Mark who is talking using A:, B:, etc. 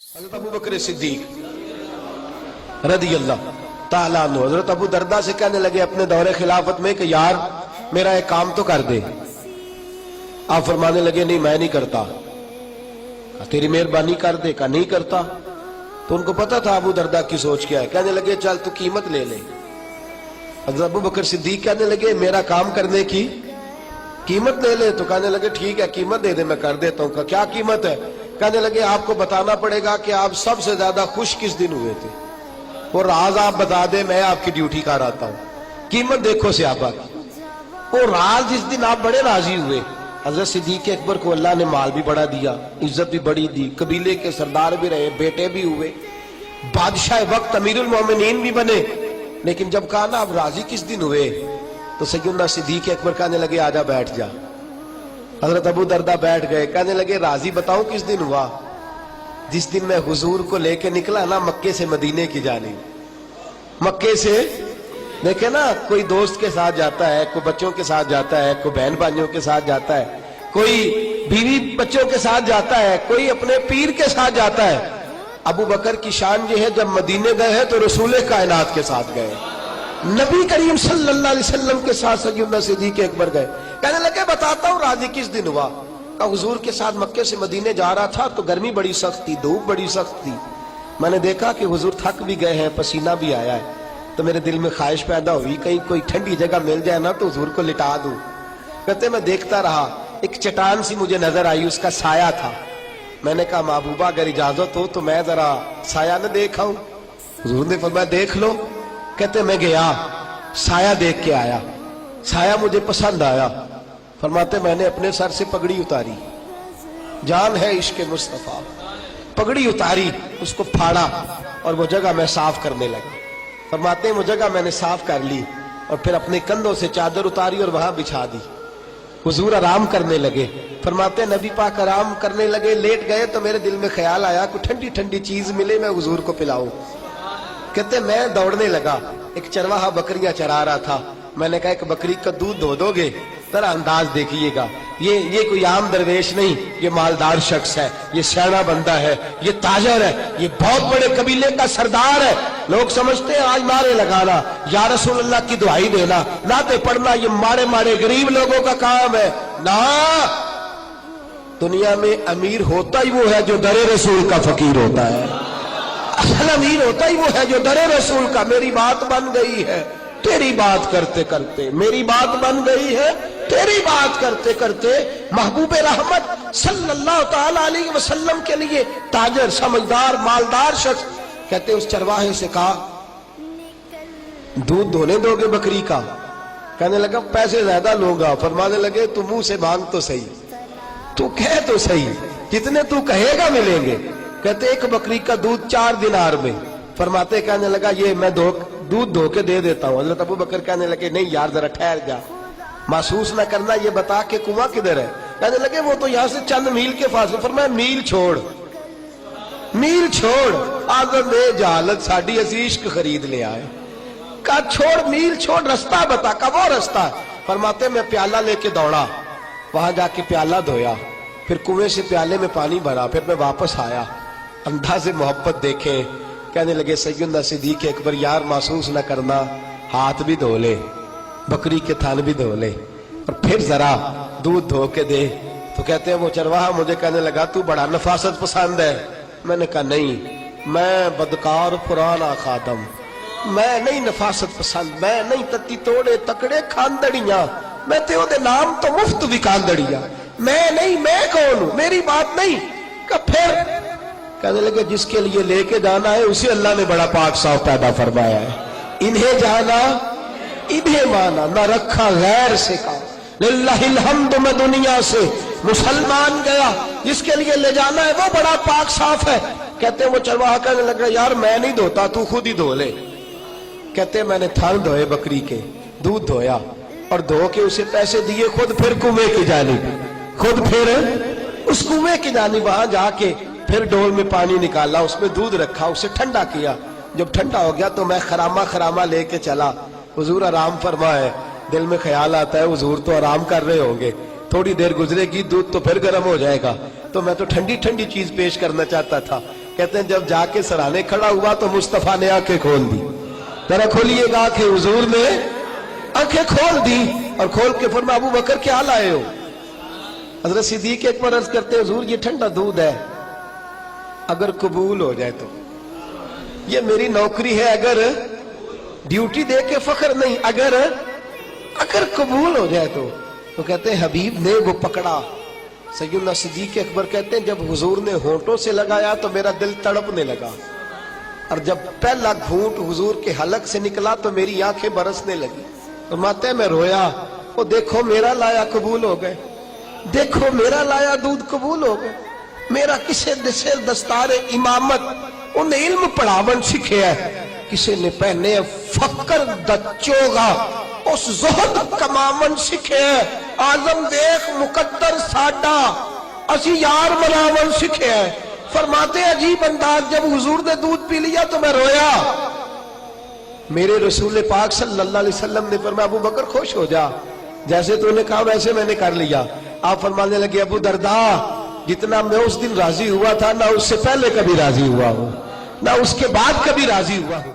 A: حضرت ابو بکر صدیق رضی اللہ تعالیٰ عنہ حضرت ابو دردہ سے کہنے لگے اپنے دور خلافت میں کہ یار میرا ایک کام تو کر دے. آپ فرمانے لگے نہیں میں نہیں کرتا. تیری مہربانی کر دے. کہا نہیں کرتا. تو ان کو پتا تھا ابو دردہ کی سوچ کیا ہے. کہنے لگے چل تو قیمت لے لے. حضرت ابو بکر صدیق کہنے لگے میرا کام کرنے کی قیمت لے لے. تو کہنے لگے ٹھیک ہے قیمت دے دے میں کر دیتا ہوں. کہا کیا قیمت ہے؟ کہنے لگے آپ کو بتانا پڑے گا کہ آپ سب سے زیادہ خوش کس دن ہوئے تھے. وہ راز آپ بتا دیں میں آپ کی ڈیوٹی کر آتا ہوں. قیمت دیکھو صحابہ کی. وہ راز جس دن آپ بڑے راضی ہوئے. حضرت صدیق اکبر کو اللہ نے مال بھی بڑا دیا, عزت بھی بڑی دی, قبیلے کے سردار بھی رہے, بیٹے بھی ہوئے, بادشاہ وقت امیر المومنین بھی بنے. لیکن جب کہا نا آپ راضی کس دن ہوئے تو سیدنا صدیق اکبر کہنے لگے آجا بیٹھ جا. حضرت ابو دردہ بیٹھ گئے. کہنے لگے راضی بتاؤں کس دن ہوا؟ جس دن میں حضور کو لے کے نکلا نا مکے سے مدینے کی جانب. مکے سے دیکھیں نا کوئی دوست کے ساتھ جاتا ہے, کوئی بچوں کے ساتھ جاتا ہے, کوئی بہن بھائیوں کے ساتھ جاتا ہے, کوئی بیوی بچوں کے ساتھ جاتا ہے, کوئی اپنے پیر کے ساتھ جاتا ہے. ابو بکر کی شان یہ ہے جب مدینے گئے ہیں تو رسول کائنات کے ساتھ گئے, نبی کریم صلی اللہ علیہ وسلم کے ساتھ سیدنا صدیق اکبر گئے. کہنے لگے بتاتا ہوں راضی کس دن ہوا. کہ حضور کے ساتھ مکے سے مدینے جا رہا تھا تو گرمی بڑی سخت تھی, دھوپ بڑی سخت تھی. میں نے دیکھا کہ حضور تھک بھی گئے ہیں, پسینہ بھی آیا ہے, تو میرے دل میں خواہش پیدا ہوئی کہیں کوئی ٹھنڈی جگہ مل جائے نا تو حضور کو لٹا دوں. کہتے میں دیکھتا رہا, ایک چٹان سی مجھے نظر آئی, اس کا سایہ تھا. میں نے کہا محبوبہ اگر اجازت ہو تو میں ذرا سایہ نہ دیکھا ہوں. حضور نے فرمایا دیکھ لو. کہتے میں گیا, سایہ دیکھ کے آیا, سایہ مجھے پسند آیا. فرماتے میں نے اپنے سر سے پگڑی اتاری, جان ہے عشق مصطفیٰ, پگڑی اتاری, اس کو پھاڑا اور وہ جگہ میں صاف کرنے لگا. فرماتے ہیں وہ جگہ میں نے صاف کر لی اور پھر اپنے کندھوں سے چادر اتاری اور وہاں بچھا دی. حضور آرام کرنے لگے. فرماتے ہیں نبی پاک آرام کرنے لگے, لیٹ گئے تو میرے دل میں خیال آیا کوئی ٹھنڈی ٹھنڈی چیز ملے میں حضور کو پلاؤں. کہتے میں دوڑنے لگا, ایک چرواہا بکریاں چرا رہا تھا. میں نے کہا ایک بکری کا دودھ دھو گے؟ ذرا انداز دیکھیے گا, یہ کوئی عام درویش نہیں, یہ مالدار شخص ہے, یہ سیاںا بندہ ہے, یہ تاجر ہے, یہ بہت بڑے قبیلے کا سردار ہے. لوگ سمجھتے ہیں آج نعرے لگانا, یا رسول اللہ کی دعائی دینا, نعتیں پڑھنا یہ ماڑے ماڑے غریب لوگوں کا کام ہے. نا, دنیا میں امیر ہوتا ہی وہ ہے جو در رسول کا فقیر ہوتا ہے. اصل امیر ہوتا ہی وہ ہے جو در رسول کا. میری بات بن گئی ہے تیری بات کرتے کرتے, میری بات بن گئی ہے تیری بات کرتے کرتے. محبوب رحمت صلی اللہ تعالی علیہ وسلم کے لیے تاجر, سمجھدار, مالدار شخص. کہتے اس چرواہے سے کہا دودھ دھونے دو گے بکری کا؟ کہنے لگا پیسے زیادہ لوں گا. فرمانے لگے تو منہ سے مانگ تو صحیح, تو کہہ تو صحیح, جتنے تو کہے گا ملیں گے. کہتے ایک بکری کا دودھ 4 دینار میں. فرماتے کہنے لگا یہ میں دودھ دھو کے دے دیتا ہوں. حضرت ابو بکر کہنے لگے نہیں یار ذرا ٹھہر جا, محسوس نہ کرنا, یہ بتا کہ کنواں کدھر ہے. کہنے لگے وہ تو یہاں سے چند میل کے فاصلے. فرمایا میل چھوڑ, میل چھوڑ, آدم بے جہالت ساڈی عشق خرید لے آئے. کہا چھوڑ, میل چھوڑ, رستہ بتا. کہا وہ رستہ. فرماتے میں پیالہ لے کے دوڑا, وہاں جا کے پیالہ دھویا, پھر کنویں سے پیالے میں پانی بھرا, پھر میں واپس آیا. انداز محبت دیکھیں. کہنے لگے سیدنا صدیق اکبر یار محسوس نہ کرنا, ہاتھ بھی دھو لے, بکری کے تھان بھی دھو لے, اور پھر ذرا دودھ دھو کے دے. تو کہتے ہیں وہ چرواہا مجھے کہنے لگا تو بڑا نفاست پسند ہے. میں نے کہا نہیں, میں بدکار پرانا خادم, میں نہیں نفاست پسند, میں نہیں تتی توڑے تکڑے کھاندڑیاں, میں تیو دے نام تو مفت بھی کھاندڑیاں, میں نہیں, میں کون ہوں, میری بات نہیں. کہ پھر کہنے لگے جس کے لیے لے کے جانا ہے اسے اللہ نے بڑا پاک صاف پیدا فرمایا ہے. انہیں جانا انہیں مانا, نہ رکھا غیر سے کا. للہ الحمد, میں دنیا سے مسلمان گیا, جس کے لیے لے جانا ہے وہ بڑا پاک صاف ہے. کہتے ہیں وہ چرواہا کہنے لگا یار میں نہیں دھوتا, تو خود ہی دھو لے. کہتے ہیں میں نے تھان دھوئے بکری کے, دودھ دھویا اور دھو کے اسے پیسے دیے, خود پھر کنویں کی جانب, خود پھر اس کنویں کی جانب وہاں جا کے پھر ڈول میں پانی نکالا, اس میں دودھ رکھا, اسے ٹھنڈا کیا. جب ٹھنڈا ہو گیا تو میں خرامہ لے کے چلا. حضور آرام فرمائے. دل میں خیال آتا ہے حضور تو آرام کر رہے ہوں گے, تھوڑی دیر گزرے گی دودھ تو پھر گرم ہو جائے گا. تو میں تو ٹھنڈی ٹھنڈی چیز پیش کرنا چاہتا تھا. کہتے ہیں جب جا کے سرانے کھڑا ہوا تو مصطفیٰ نے آنکھیں کھول دی. ذرا کھولیے گا کہ حضور نے آنکھیں کھول دی اور کھول کے فرمایا ابو بکر کیا لائے ہو؟ حضرت صدیق اکبر عرض کرتے ہیں حضور یہ ٹھنڈا دودھ ہے، اگر قبول ہو جائے تو. یہ میری نوکری ہے، اگر ڈیوٹی دے کے فخر نہیں، اگر قبول ہو جائے تو کہتے ہیں حبیب نے وہ پکڑا. سیدنا صدیق اکبر کہتے ہیں جب حضور نے ہونٹوں سے لگایا تو میرا دل تڑپنے لگا، اور جب پہلا گھونٹ حضور کے حلق سے نکلا تو میری آنکھیں برسنے لگی. فرماتے ہیں میں رویا، وہ دیکھو میرا لایا قبول ہو گئے، دیکھو میرا لایا دودھ قبول ہو گئے. میرا کسے دسے دستار امامت انہیں علم پڑھاون سکھیا ہے، کسے نے پہنے فقر دچوگا اس زہد کماون سکھیا ہے. آزم دیکھ مقدر ساڈا اسی یار مناون سکھیا ہے. فرماتے عجیب انداز جب حضور نے دودھ پی لیا تو میں رویا. میرے رسول پاک صلی اللہ علیہ وسلم نے فرمایا ابو بکر خوش ہو جا، جیسے تو نے کہا ویسے میں نے کر لیا. آپ فرمانے لگے ابو دردا جتنا میں اس دن راضی ہوا تھا نہ اس سے پہلے کبھی راضی ہوا ہوں، نہ اس کے بعد کبھی راضی ہوا ہوں.